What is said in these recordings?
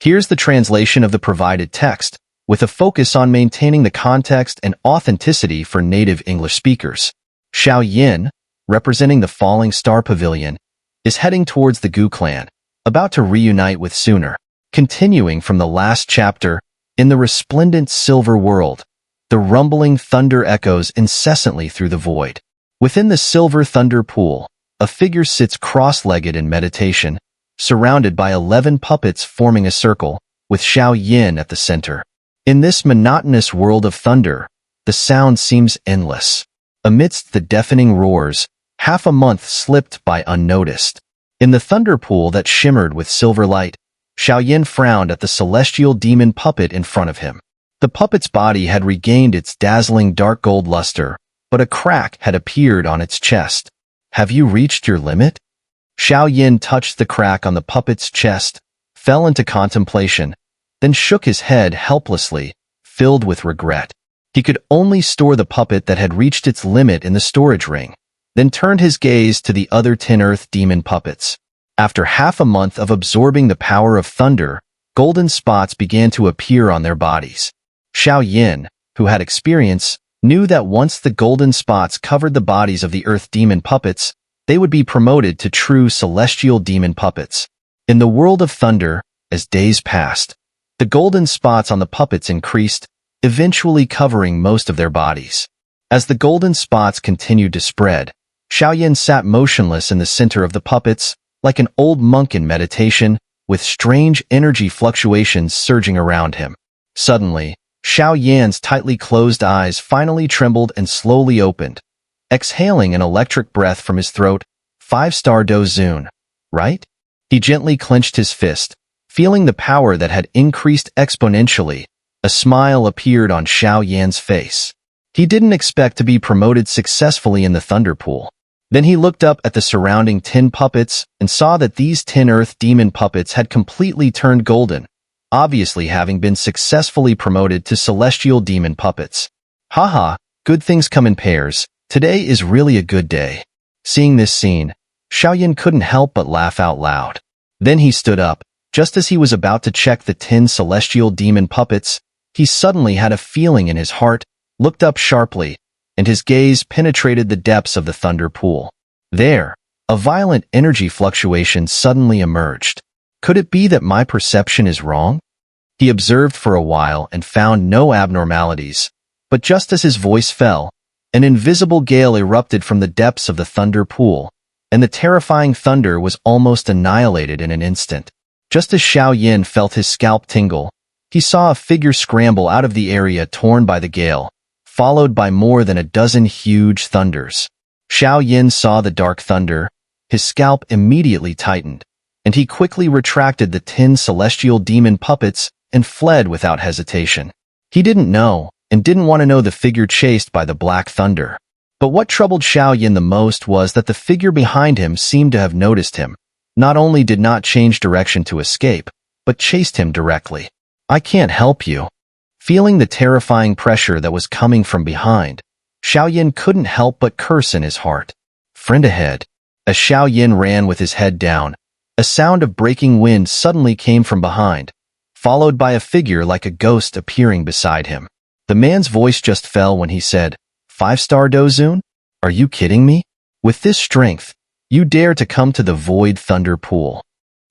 Here's the translation of the provided text, with a focus on maintaining the context and authenticity for native English speakers. Xiao Yan, representing the Falling Star Pavilion, is heading towards the Goo Clan, about to reunite with Xun'er. Continuing from the last chapter, in the resplendent silver world, the rumbling thunder echoes incessantly through the void. Within the silver thunder pool, a figure sits cross-legged in meditation, surrounded by 11 puppets forming a circle, with Xiao Yan at the center. In this monotonous world of thunder, the sound seems endless. Amidst the deafening roars, half a month slipped by unnoticed. In the thunder pool that shimmered with silver light, Xiao Yan frowned at the celestial demon puppet in front of him. The puppet's body had regained its dazzling dark gold luster, but a crack had appeared on its chest. "Have you reached your limit?" Xiao Yan touched the crack on the puppet's chest, fell into contemplation, then shook his head helplessly, filled with regret. He could only store the puppet that had reached its limit in the storage ring, then turned his gaze to the other 10 earth demon puppets. After half a month of absorbing the power of thunder, golden spots began to appear on their bodies. Xiao Yan, who had experience, knew that once the golden spots covered the bodies of the earth demon puppets, they would be promoted to true celestial demon puppets. In the world of thunder, as days passed, the golden spots on the puppets increased, eventually covering most of their bodies. As the golden spots continued to spread, Xiao Yan sat motionless in the center of the puppets, like an old monk in meditation, with strange energy fluctuations surging around him. Suddenly, Xiao Yan's tightly closed eyes finally trembled and slowly opened. Exhaling an electric breath from his throat, 5-star Dozun, right? He gently clenched his fist, feeling the power that had increased exponentially. A smile appeared on Xiao Yan's face. He didn't expect to be promoted successfully in the thunder pool. Then he looked up at the surrounding 10 puppets and saw that these 10 earth demon puppets had completely turned golden, obviously having been successfully promoted to celestial demon puppets. Haha, good things come in pairs. Today is really a good day. Seeing this scene, Xiao Yan couldn't help but laugh out loud. Then he stood up. Just as he was about to check the 10 celestial demon puppets, he suddenly had a feeling in his heart, looked up sharply, and his gaze penetrated the depths of the thunder pool. There, a violent energy fluctuation suddenly emerged. Could it be that my perception is wrong? He observed for a while and found no abnormalities, but just as his voice fell, an invisible gale erupted from the depths of the thunder pool, and the terrifying thunder was almost annihilated in an instant. Just as Xiao Yan felt his scalp tingle, he saw a figure scramble out of the area torn by the gale, followed by more than a dozen huge thunders. Xiao Yan saw the dark thunder. His scalp immediately tightened, and he quickly retracted the 10 celestial demon puppets and fled without hesitation. He didn't know, and didn't want to know the figure chased by the black thunder. But what troubled Xiao Yan the most was that the figure behind him seemed to have noticed him. Not only did not change direction to escape, but chased him directly. "I can't help you." Feeling the terrifying pressure that was coming from behind, Xiao Yan couldn't help but curse in his heart. Friend ahead. As Xiao Yan ran with his head down, a sound of breaking wind suddenly came from behind, followed by a figure like a ghost appearing beside him. The man's voice just fell when he said, 5-star Dozun? Are you kidding me? With this strength, you dare to come to the void thunder pool.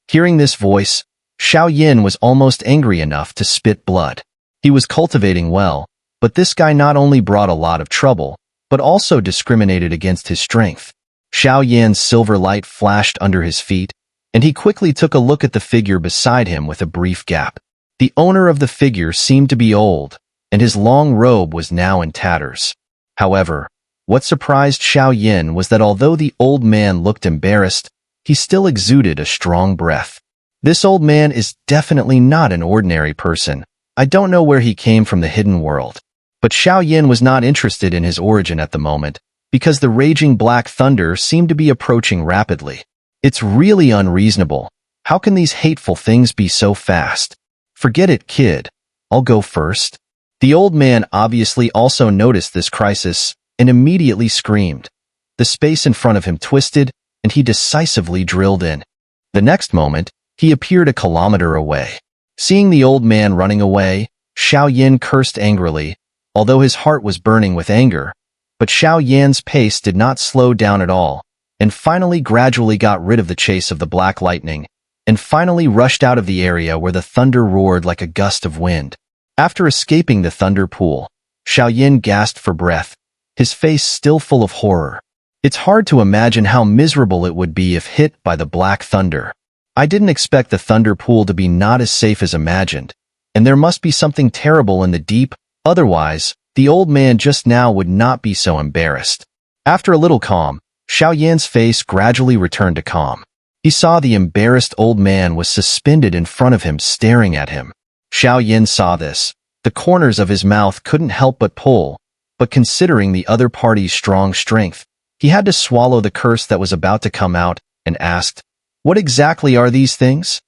Hearing this voice, Xiao Yan was almost angry enough to spit blood. He was cultivating well, but this guy not only brought a lot of trouble, but also discriminated against his strength. Xiao Yan's silver light flashed under his feet, and he quickly took a look at the figure beside him with a brief gap. The owner of the figure seemed to be old, and his long robe was now in tatters. However, what surprised Xiao Yan was that although the old man looked embarrassed, he still exuded a strong breath. This old man is definitely not an ordinary person. I don't know where he came from the hidden world. But Xiao Yan was not interested in his origin at the moment, because the raging black thunder seemed to be approaching rapidly. It's really unreasonable. How can these hateful things be so fast? Forget it, kid. I'll go first. The old man obviously also noticed this crisis and immediately screamed. The space in front of him twisted, and he decisively drilled in. The next moment, he appeared a kilometer away. Seeing the old man running away, Xiao Yan cursed angrily, although his heart was burning with anger. But Xiao Yan's pace did not slow down at all, and finally gradually got rid of the chase of the black lightning, and finally rushed out of the area where the thunder roared like a gust of wind. After escaping the thunder pool, Xiao Yan gasped for breath, his face still full of horror. It's hard to imagine how miserable it would be if hit by the black thunder. I didn't expect the thunder pool to be not as safe as imagined, and there must be something terrible in the deep, otherwise, the old man just now would not be so embarrassed. After a little calm, Xiao Yan's face gradually returned to calm. He saw the embarrassed old man was suspended in front of him staring at him. Xiao Yan saw this. The corners of his mouth couldn't help but pull, but considering the other party's strong strength, he had to swallow the curse that was about to come out and asked, "What exactly are these things?"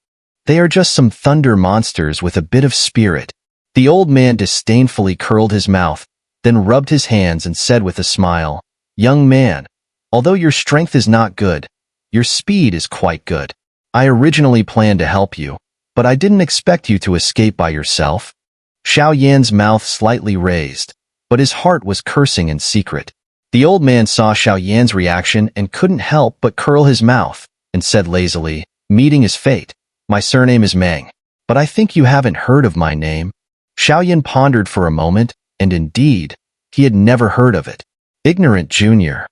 "They are just some thunder monsters with a bit of spirit." The old man disdainfully curled his mouth, then rubbed his hands and said with a smile, "Young man, although your strength is not good, your speed is quite good. I originally planned to help you, but I didn't expect you to escape by yourself." Xiao Yan's mouth slightly raised, but his heart was cursing in secret. The old man saw Xiao Yan's reaction and couldn't help but curl his mouth, and said lazily, meeting his fate, "My surname is Meng, but I think you haven't heard of my name." Xiao Yan pondered for a moment, and indeed, he had never heard of it. Ignorant Junior.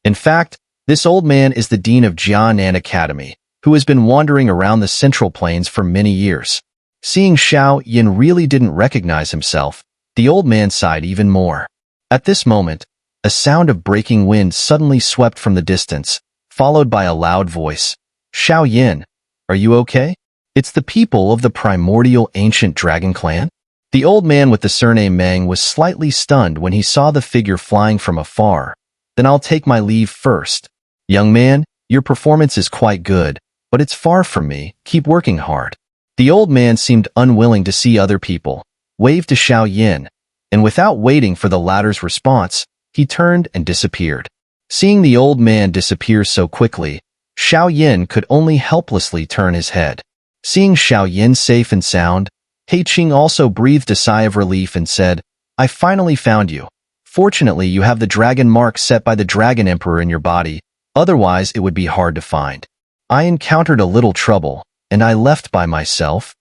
In fact, this old man is the dean of Jianan Academy, who has been wandering around the Central Plains for many years. Seeing Xiao Yan really didn't recognize himself, the old man sighed even more. At this moment, a sound of breaking wind suddenly swept from the distance, followed by a loud voice. "Xiao Yan, are you okay? It's the people of the primordial ancient dragon clan?" The old man with the surname Meng was slightly stunned when he saw the figure flying from afar. "Then I'll take my leave first. Young man, your performance is quite good, but it's far from me. Keep working hard." The old man seemed unwilling to see other people, waved to Xiao Yan, and without waiting for the latter's response, he turned and disappeared. Seeing the old man disappear so quickly, Xiao Yan could only helplessly turn his head. Seeing Xiao Yan safe and sound, Qing also breathed a sigh of relief and said, "I finally found you. Fortunately, you have the dragon mark set by the Dragon Emperor in your body, otherwise it would be hard to find. I encountered a little trouble, and I left by myself."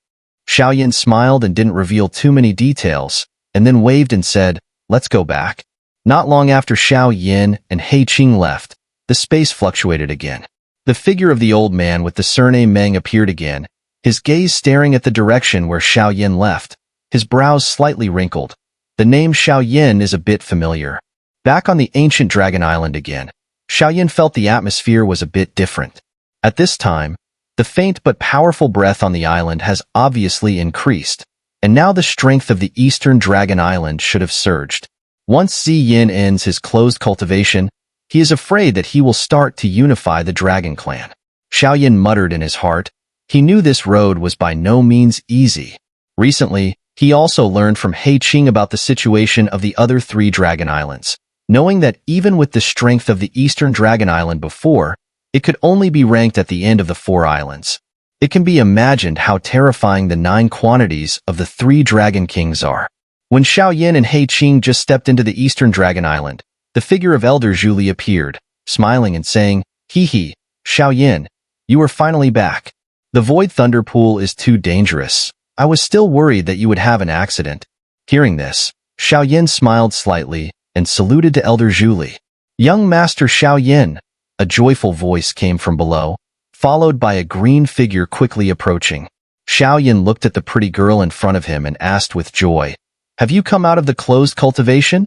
Xiao Yan smiled and didn't reveal too many details, and then waved and said, "Let's go back." Not long after Xiao Yan and Qing left, the space fluctuated again. The figure of the old man with the surname Meng appeared again, his gaze staring at the direction where Xiao Yan left, his brows slightly wrinkled. The name Xiao Yan is a bit familiar. Back on the ancient dragon island again, Xiao Yan felt the atmosphere was a bit different. At this time, the faint but powerful breath on the island has obviously increased, and now the strength of the eastern dragon island should have surged. Once Zi Yin ends his closed cultivation, he is afraid that he will start to unify the dragon clan. Xiao Yan muttered in his heart. He knew this road was by no means easy. Recently, he also learned from Qing about the situation of the other 3 dragon islands, knowing that even with the strength of the eastern dragon island before, it could only be ranked at the end of the 4 islands. It can be imagined how terrifying the 9 quantities of the 3 dragon kings are. When Xiao Yan and Qing just stepped into the eastern dragon island, the figure of Elder Zhu appeared, smiling and saying, "Hee hee, Xiao Yan, you are finally back. The Void Thunder Pool is too dangerous. I was still worried that you would have an accident." Hearing this, Xiao Yan smiled slightly and saluted to Elder Zhu. "Young Master Xiao Yan," a joyful voice came from below, followed by a green figure quickly approaching. Xiao Yan looked at the pretty girl in front of him and asked with joy, "Have you come out of the closed cultivation?"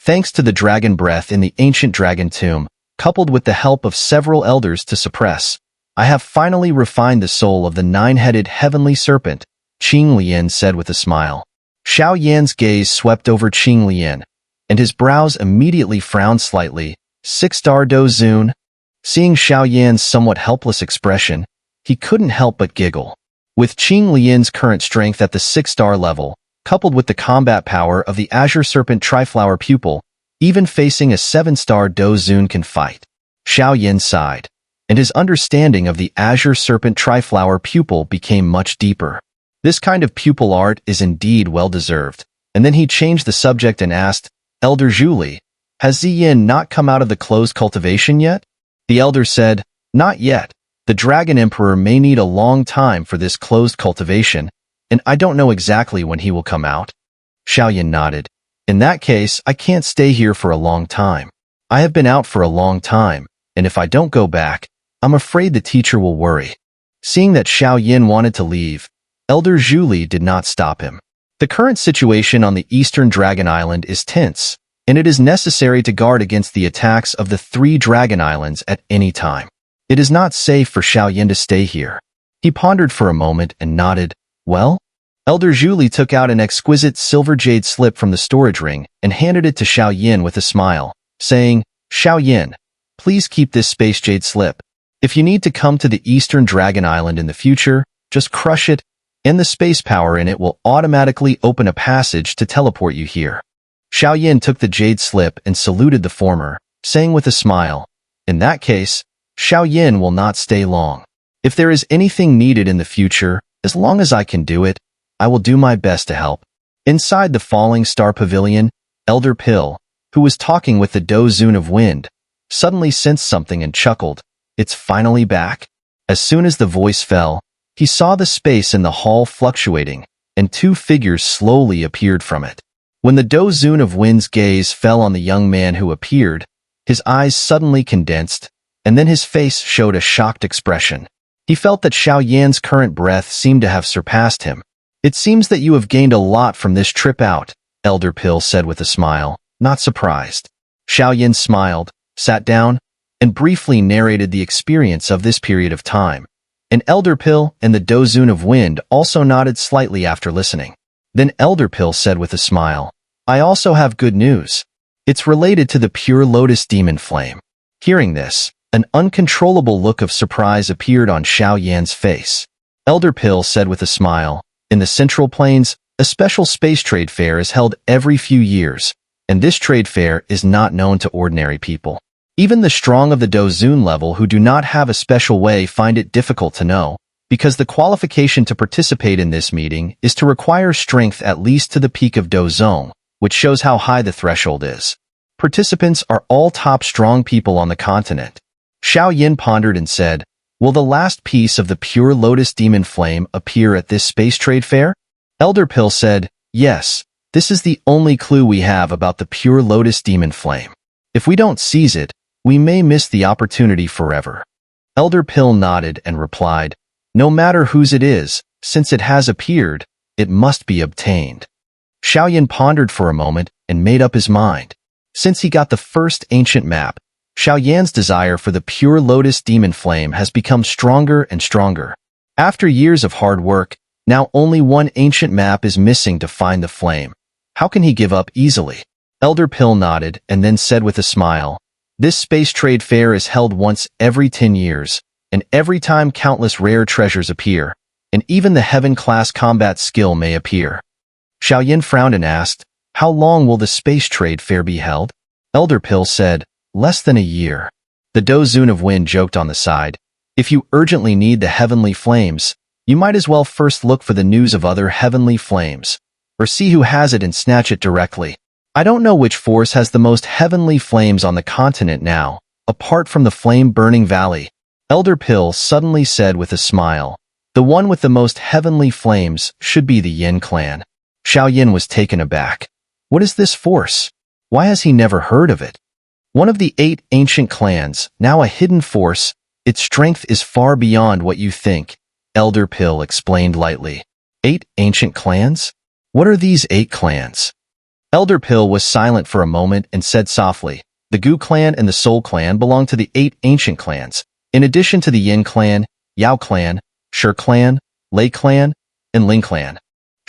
Thanks to the dragon breath in the ancient dragon tomb, coupled with the help of several elders to suppress, I have finally refined the soul of the 9-headed heavenly serpent, Qing Lian said with a smile. Xiao Yan's gaze swept over Qing Lian, and his brows immediately frowned slightly. 6-star Do Zun. Seeing Xiao Yan's somewhat helpless expression, he couldn't help but giggle. With Qing Lian's current strength at the 6-star level, coupled with the combat power of the Azure Serpent Triflower Pupil, even facing a 7-star Do Zun can fight. Xiao Yan sighed, and his understanding of the Azure Serpent Triflower Pupil became much deeper. This kind of pupil art is indeed well-deserved. And then he changed the subject and asked, Elder Zhu, has Ziyin not come out of the closed cultivation yet? The elder said, not yet. The Dragon Emperor may need a long time for this closed cultivation, and I don't know exactly when he will come out. Xiao Yan nodded. In that case, I can't stay here for a long time. I have been out for a long time, and if I don't go back, I'm afraid the teacher will worry. Seeing that Xiao Yan wanted to leave, Elder Zhu did not stop him. The current situation on the Eastern Dragon Island is tense, and it is necessary to guard against the attacks of the 3 Dragon Islands at any time. It is not safe for Xiao Yan to stay here. He pondered for a moment and nodded. Well? Elder Zhu took out an exquisite silver jade slip from the storage ring and handed it to Xiao Yan with a smile, saying, Xiao Yan, please keep this space jade slip. If you need to come to the Eastern Dragon Island in the future, just crush it, and the space power in it will automatically open a passage to teleport you here. Xiao Yan took the jade slip and saluted the former, saying with a smile, in that case, Xiao Yan will not stay long. If there is anything needed in the future, as long as I can do it, I will do my best to help. Inside the Falling Star Pavilion, Elder Pill, who was talking with the Dozun of Wind, suddenly sensed something and chuckled. It's finally back. As soon as the voice fell, he saw the space in the hall fluctuating, and 2 figures slowly appeared from it. When the Dozun of Wind's gaze fell on the young man who appeared, his eyes suddenly condensed, and then his face showed a shocked expression. He felt that Xiao Yan's current breath seemed to have surpassed him. It seems that you have gained a lot from this trip out, Elder Pill said with a smile, not surprised. Xiao Yan smiled, sat down, and briefly narrated the experience of this period of time. And Elder Pill and the Dozun of Wind also nodded slightly after listening. Then Elder Pill said with a smile, I also have good news. It's related to the pure lotus demon flame. Hearing this, an uncontrollable look of surprise appeared on Xiao Yan's face. Elder Pill said with a smile, in the Central Plains, a special space trade fair is held every few years, and this trade fair is not known to ordinary people. Even the strong of the Dozun level who do not have a special way find it difficult to know, because the qualification to participate in this meeting is to require strength at least to the peak of Dozong, which shows how high the threshold is. Participants are all top strong people on the continent. Xiao Yan pondered and said, will the last piece of the pure lotus demon flame appear at this space trade fair? Elder Pill said, yes, this is the only clue we have about the pure lotus demon flame. If we don't seize it, we may miss the opportunity forever. Elder Pill nodded and replied, no matter whose it is, since it has appeared, it must be obtained. Xiao Yan pondered for a moment and made up his mind. Since he got the first ancient map, Xiao Yan's desire for the pure lotus demon flame has become stronger and stronger. After years of hard work, now only one ancient map is missing to find the flame. How can he give up easily? Elder Pill nodded and then said with a smile, this space trade fair is held once every 10 years, and every time countless rare treasures appear, and even the heaven-class combat skill may appear. Xiao Yan frowned and asked, how long will the space trade fair be held? Elder Pill said, less than a year. The Dozun of Wind joked on the side, if you urgently need the heavenly flames, you might as well first look for the news of other heavenly flames, or see who has it and snatch it directly. I don't know which force has the most heavenly flames on the continent now, apart from the flame-burning valley. Elder Pill suddenly said with a smile, the one with the most heavenly flames should be the Yin clan. Xiao Yan was taken aback. What is this force? Why has he never heard of it? One of the 8 ancient clans, now a hidden force, its strength is far beyond what you think, Elder Pill explained lightly. 8 ancient clans? What are these 8 clans? Elder Pill was silent for a moment and said softly, the Goo Clan and the Soul Clan belong to the 8 ancient clans, in addition to the Yin Clan, Yao Clan, Shi Clan, Lei Clan, and Ling Clan.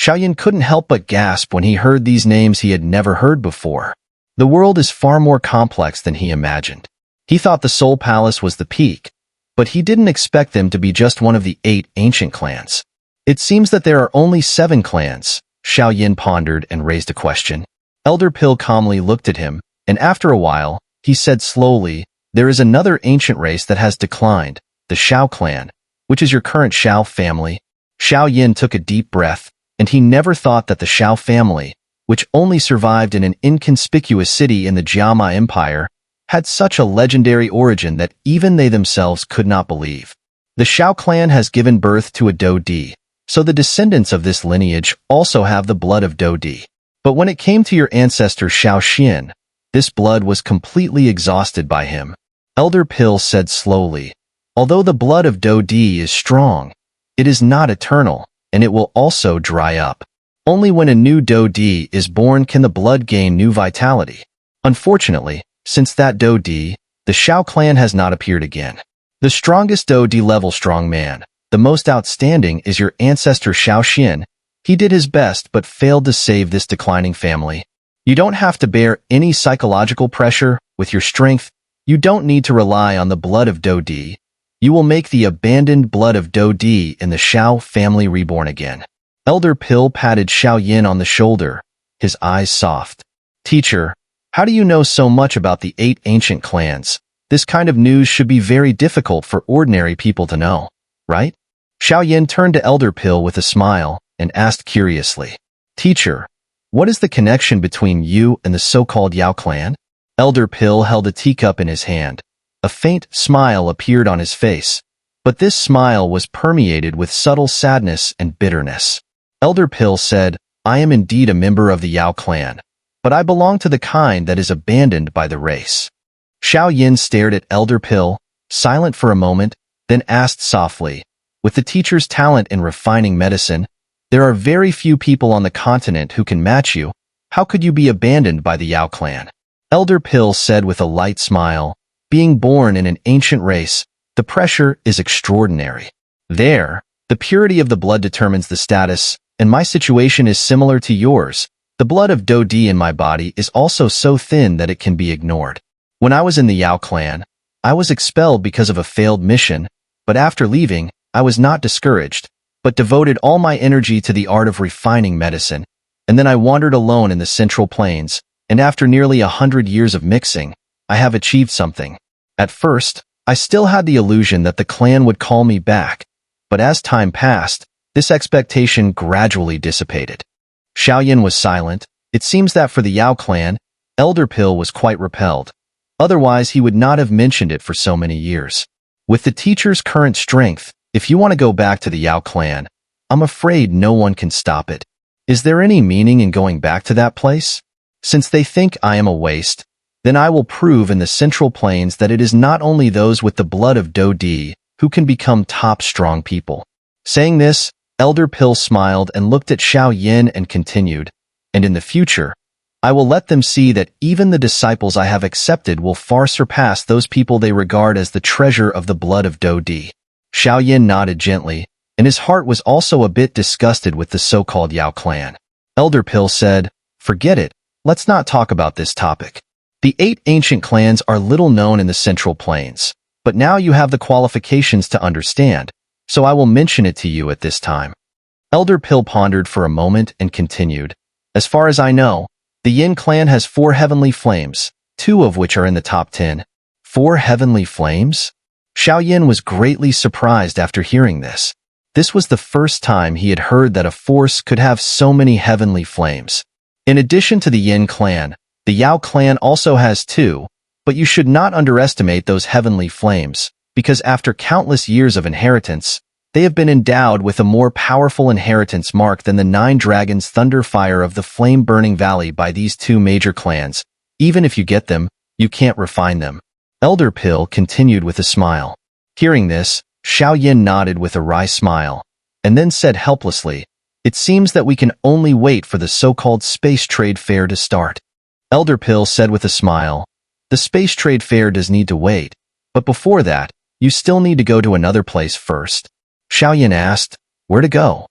Xiao Yan couldn't help but gasp when he heard these names he had never heard before. The world is far more complex than he imagined. He thought the Soul Palace was the peak, but he didn't expect them to be just one of the 8 ancient clans. It seems that there are only 7 clans, Xiao Yan pondered and raised a question. Elder Pill calmly looked at him, and after a while, he said slowly, there is another ancient race that has declined, the Xiao clan, which is your current Xiao family. Xiao Yan took a deep breath, and he never thought that the Xiao family, which only survived in an inconspicuous city in the Jiama Empire, had such a legendary origin that even they themselves could not believe. The Xiao clan has given birth to a Dou Di, so the descendants of this lineage also have the blood of Dou Di. But when it came to your ancestor Xiao Xian, this blood was completely exhausted by him. Elder Pill said slowly, although the blood of Dou Di is strong, it is not eternal, and it will also dry up. Only when a new Dou Di is born can the blood gain new vitality. Unfortunately, since that Dou Di, the Xiao clan has not appeared again. The strongest Dou Di level strong man, the most outstanding, is your ancestor Xiao Xian. He did his best but failed to save this declining family. You don't have to bear any psychological pressure. With your strength, you don't need to rely on the blood of Dou Di. You will make the abandoned blood of Dou Di in the Xiao family reborn again. Elder Pill patted Xiao Yan on the shoulder, his eyes soft. Teacher, how do you know so much about the 8 ancient clans? This kind of news should be very difficult for ordinary people to know, right? Xiao Yan turned to Elder Pill with a smile and asked curiously, Teacher, what is the connection between you and the so-called Yao clan? Elder Pill held a teacup in his hand. A faint smile appeared on his face, but this smile was permeated with subtle sadness and bitterness. Elder Pill said, I am indeed a member of the Yao clan, but I belong to the kind that is abandoned by the race. Xiao Yan stared at Elder Pill, silent for a moment, then asked softly, with the teacher's talent in refining medicine, there are very few people on the continent who can match you. How could you be abandoned by the Yao clan? Elder Pill said with a light smile, being born in an ancient race, the pressure is extraordinary. There, the purity of the blood determines the status, and my situation is similar to yours. The blood of Dou Di in my body is also so thin that it can be ignored. When I was in the Yao clan, I was expelled because of a failed mission, but after leaving, I was not discouraged, but devoted all my energy to the art of refining medicine, and then I wandered alone in the Central Plains, and after nearly 100 years of mixing, I have achieved something. At first, I still had the illusion that the clan would call me back, but as time passed, this expectation gradually dissipated. Xiao Yan was silent. It seems that for the Yao clan, Elder Pill was quite repelled. Otherwise, he would not have mentioned it for so many years. With the teacher's current strength, if you want to go back to the Yao clan, I'm afraid no one can stop it. Is there any meaning in going back to that place? Since they think I am a waste, then I will prove in the Central Plains that it is not only those with the blood of Dou Di who can become top strong people. Saying this, Elder Pill smiled and looked at Xiao Yan and continued, and in the future, I will let them see that even the disciples I have accepted will far surpass those people they regard as the treasure of the blood of Dou Di. Xiao Yan nodded gently, and his heart was also a bit disgusted with the so-called Yao clan. Elder Pill said, Forget it, let's not talk about this topic. The 8 ancient clans are little known in the Central Plains, but now you have the qualifications to understand, so I will mention it to you at this time. Elder Pill pondered for a moment and continued, As far as I know, the Yin clan has 4 heavenly flames, 2 of which are in the top 10. 4 heavenly flames? Xiao Yan was greatly surprised after hearing this. This was the first time he had heard that a force could have so many heavenly flames. In addition to the Yin clan, the Yao clan also has 2, but you should not underestimate those heavenly flames, because after countless years of inheritance, they have been endowed with a more powerful inheritance mark than the 9 dragons thunder fire of the flame-burning valley by these 2 major clans. Even if you get them, you can't refine them. Elder Pill continued with a smile. Hearing this, Xiao Yan nodded with a wry smile, and then said helplessly, It seems that we can only wait for the so-called Space Trade Fair to start. Elder Pill said with a smile, The Space Trade Fair does need to wait, but before that, you still need to go to another place first. Xiao Yan asked, Where to go?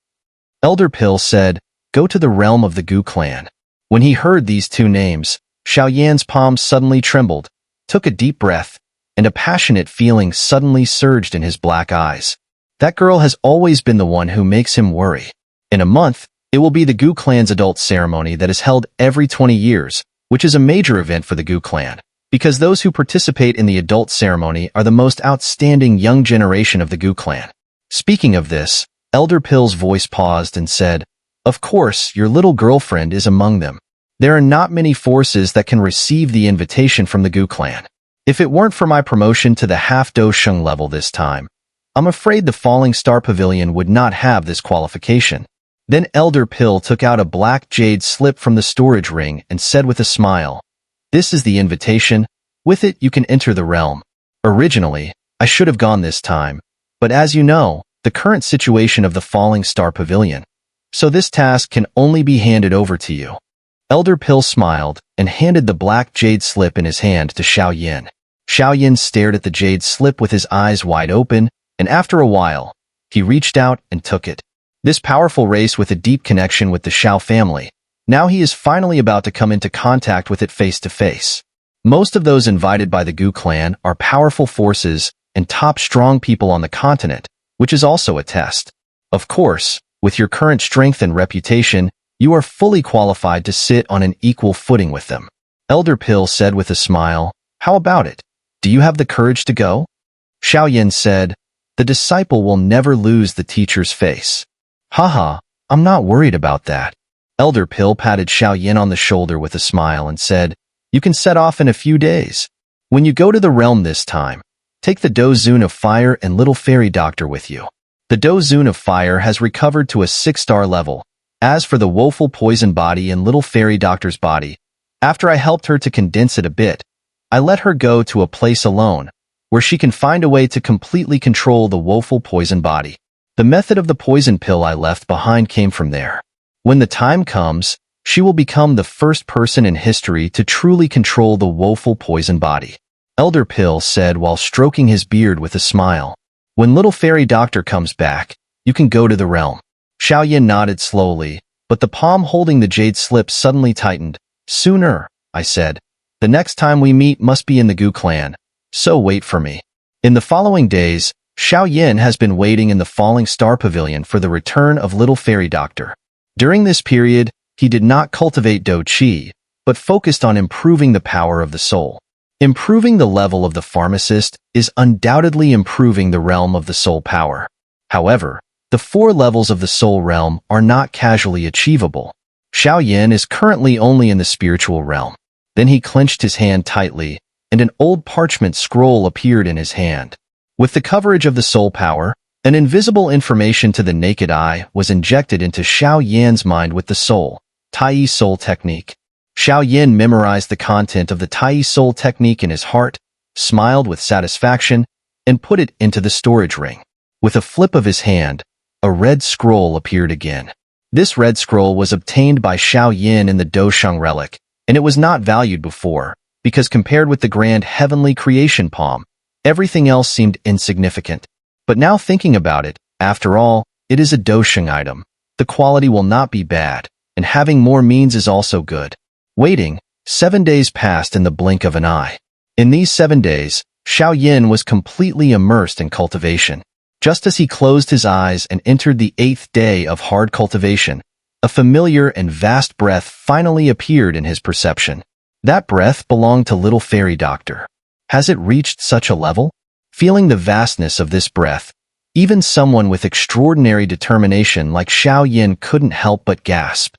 Elder Pill said, Go to the realm of the Goo Clan. When he heard these 2 names, Xiao Yan's palms suddenly trembled, took a deep breath, and a passionate feeling suddenly surged in his black eyes. That girl has always been the one who makes him worry. In a month, it will be the Goo Clan's adult ceremony that is held every 20 years, which is a major event for the Goo Clan, because those who participate in the adult ceremony are the most outstanding young generation of the Goo Clan. Speaking of this, Elder Pill's voice paused and said, "Of course, your little girlfriend is among them. There are not many forces that can receive the invitation from the Goo Clan. If it weren't for my promotion to the half-do sheng level this time, I'm afraid the Falling Star Pavilion would not have this qualification." Then Elder Pill took out a black jade slip from the storage ring and said with a smile, "This is the invitation. With it, you can enter the realm. Originally, I should have gone this time, but as you know, the current situation of the Falling Star Pavilion. So this task can only be handed over to you." Elder Pill smiled and handed the black jade slip in his hand to Xiao Yan. Xiao Yan stared at the jade slip with his eyes wide open, and after a while, he reached out and took it. This powerful race with a deep connection with the Xiao family. Now he is finally about to come into contact with it face to face. Most of those invited by the Goo Clan are powerful forces and top strong people on the continent, which is also a test. Of course, with your current strength and reputation, you are fully qualified to sit on an equal footing with them. Elder Pill said with a smile, "How about it? Do you have the courage to go?" Xiao Yan said, "The disciple will never lose the teacher's face." "Haha, I'm not worried about that." Elder Pill patted Xiao Yan on the shoulder with a smile and said, "You can set off in a few days. When you go to the realm this time, take the Dozun of Fire and Little Fairy Doctor with you. The Dozun of Fire has recovered to a 6-star level. As for the woeful poison body and Little Fairy Doctor's body, after I helped her to condense it a bit, I let her go to a place alone, where she can find a way to completely control the woeful poison body. The method of the poison pill I left behind came from there. When the time comes, she will become the first person in history to truly control the woeful poison body." Elder Pill said while stroking his beard with a smile. "When Little Fairy Doctor comes back, you can go to the realm." Xiao Yan nodded slowly, but the palm holding the jade slip suddenly tightened. "Xun'er," I said. "The next time we meet must be in the Goo Clan, so wait for me." In the following days, Xiao Yan has been waiting in the Falling Star Pavilion for the return of Little Fairy Doctor. During this period, he did not cultivate Do Qi, but focused on improving the power of the soul. Improving the level of the pharmacist is undoubtedly improving the realm of the soul power. However, the 4 levels of the soul realm are not casually achievable. Xiao Yan is currently only in the spiritual realm. Then he clenched his hand tightly, and an old parchment scroll appeared in his hand. With the coverage of the soul power, an invisible information to the naked eye was injected into Xiao Yan's mind with the soul, Tai Soul Technique. Xiao Yan memorized the content of the Tai Soul Technique in his heart, smiled with satisfaction, and put it into the storage ring. With a flip of his hand, a red scroll appeared again. This red scroll was obtained by Xiao Yan in the Dosheng relic, and it was not valued before, because compared with the grand heavenly creation palm, everything else seemed insignificant. But now thinking about it, after all, it is a Dosheng item. The quality will not be bad, and having more means is also good. Waiting, 7 days passed in the blink of an eye. In these 7 days, Xiao Yan was completely immersed in cultivation. Just as he closed his eyes and entered the 8th day of hard cultivation, a familiar and vast breath finally appeared in his perception. That breath belonged to Little Fairy Doctor. Has it reached such a level? Feeling the vastness of this breath, even someone with extraordinary determination like Xiao Yan couldn't help but gasp.